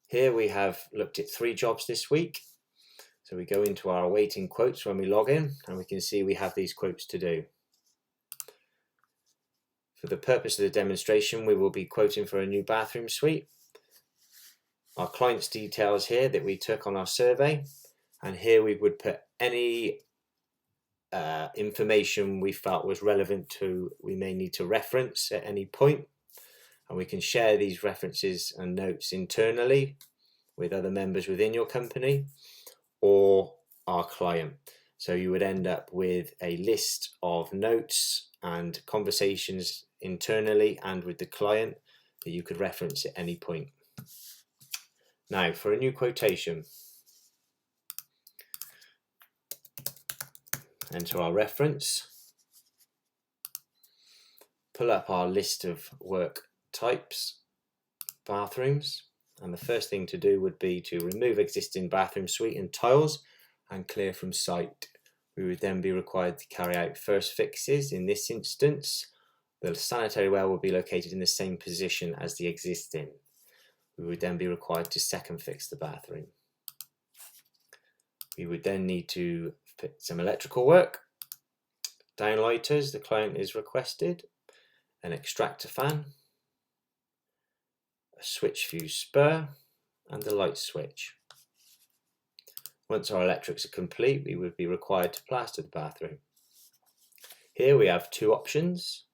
Here we have looked at 3 jobs this week. So we go into our awaiting quotes when we log in, and we can see we have these quotes to do. For the purpose of the demonstration, we will be quoting for a new bathroom suite. Our client's details here that we took on our survey, and here we would put any information we felt was relevant to we may need to reference at any point, and we can share these references and notes internally with other members within your company or our client. So you would end up with a list of notes and conversations internally and with the client that you could reference at any point. Now for a new quotation, enter our reference, pull up our list of work types, bathrooms, and the first thing to do would be to remove existing bathroom suite and tiles and clear from site. We would then be required to carry out first fixes. In this instance, the sanitary well will be located in the same position as the existing. We would then be required to second fix the bathroom. We would then need to fit some electrical work, downlighters the client is requested, an extractor fan, a switch fuse spur, and the light switch. Once our electrics are complete, we would be required to plaster the bathroom. Here we have 2 options.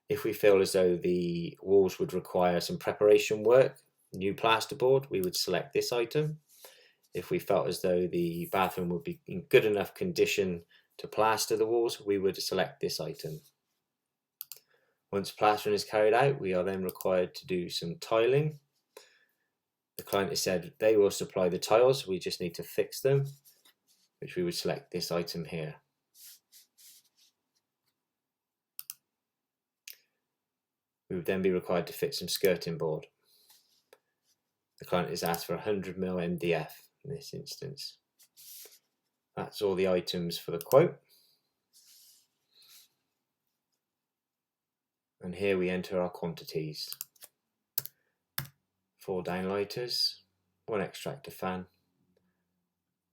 If we feel as though the walls would require some preparation work, new plasterboard, we would select this item. If we felt as though the bathroom would be in good enough condition to plaster the walls, we would select this item. Once plastering is carried out, we are then required to do some tiling. The client has said they will supply the tiles, we just need to fix them, which we would select this item here. We would then be required to fit some skirting board. The client has asked for 100 mm MDF in this instance. That's all the items for the quote. And here we enter our quantities. 4 downlighters, 1 extractor fan.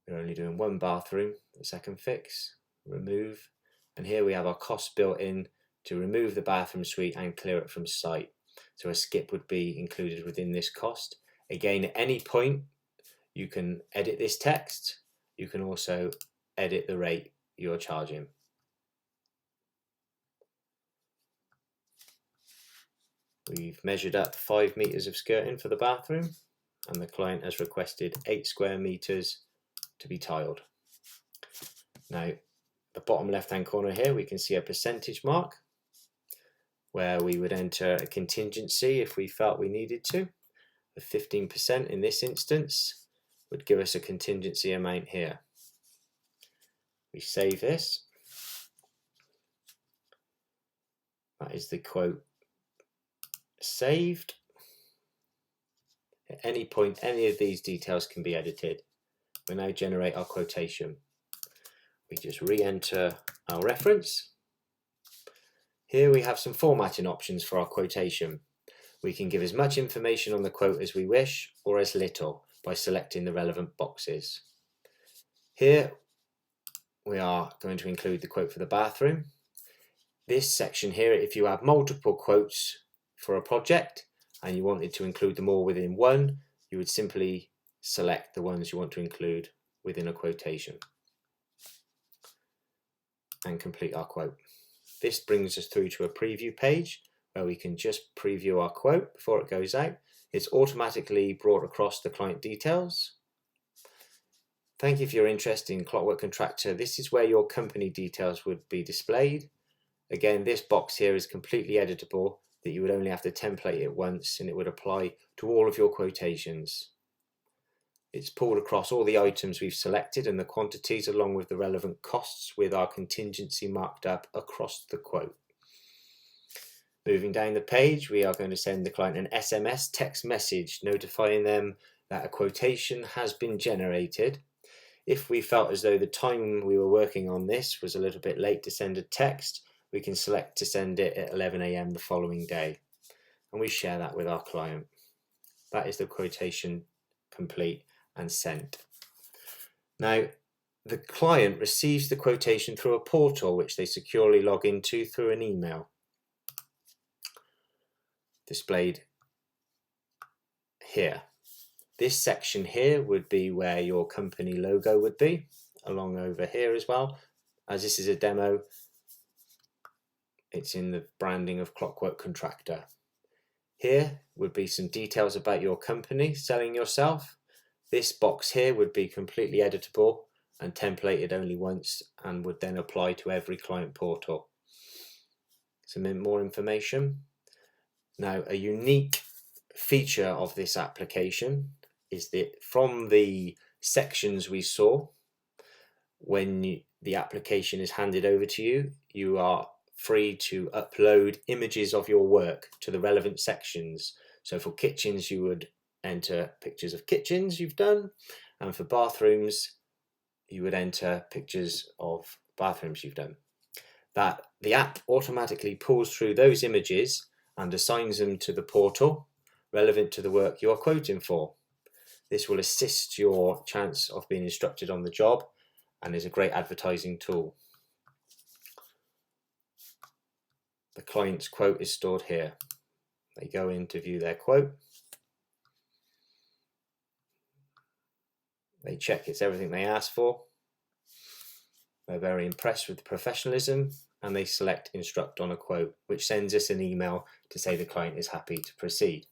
We're only doing 1 bathroom, the second fix, remove. And here we have our costs built in to remove the bathroom suite and clear it from site. So a skip would be included within this cost. Again, at any point, you can edit this text. You can also edit the rate you're charging. We've measured up 5 meters of skirting for the bathroom, and the client has requested 8 square meters to be tiled. Now, the bottom left-hand corner here, we can see a percentage mark where we would enter a contingency if we felt we needed to. The 15% in this instance would give us a contingency amount here. We save this. That is the quote saved. At any point, any of these details can be edited. We now generate our quotation. We just re-enter our reference. Here we have some formatting options for our quotation. We can give as much information on the quote as we wish, or as little, by selecting the relevant boxes. Here we are going to include the quote for the bathroom. This section here, if you have multiple quotes for a project and you wanted to include them all within one, you would simply select the ones you want to include within a quotation and complete our quote. This brings us through to a preview page where we can just preview our quote before it goes out. It's automatically brought across the client details. Thank you for your interest in Clockwork Contractor. This is where your company details would be displayed. Again, this box here is completely editable, that you would only have to template it once and it would apply to all of your quotations. It's pulled across all the items we've selected and the quantities along with the relevant costs with our contingency marked up across the quote. Moving down the page, we are going to send the client an SMS text message notifying them that a quotation has been generated. If we felt as though the time we were working on this was a little bit late to send a text, we can select to send it at 11 AM the following day, and we share that with our client. That is the quotation complete and sent. Now, the client receives the quotation through a portal which they securely log into through an email. Displayed here. This section here would be where your company logo would be, along over here as well. As this is a demo, it's in the branding of Clockwork Contractor. Here would be some details about your company, selling yourself. This box here would be completely editable and templated only once and would then apply to every client portal. Some more information. Now, a unique feature of this application is that from the sections we saw, when the application is handed over to you, you are free to upload images of your work to the relevant sections. So for kitchens, you would enter pictures of kitchens you've done, and for bathrooms, you would enter pictures of bathrooms you've done. That the app automatically pulls through those images and assigns them to the portal relevant to the work you are quoting for. This will assist your chance of being instructed on the job and is a great advertising tool. The client's quote is stored here. They go in to view their quote. They check it's everything they asked for. They're very impressed with the professionalism and they select instruct on a quote, which sends us an email to say the client is happy to proceed.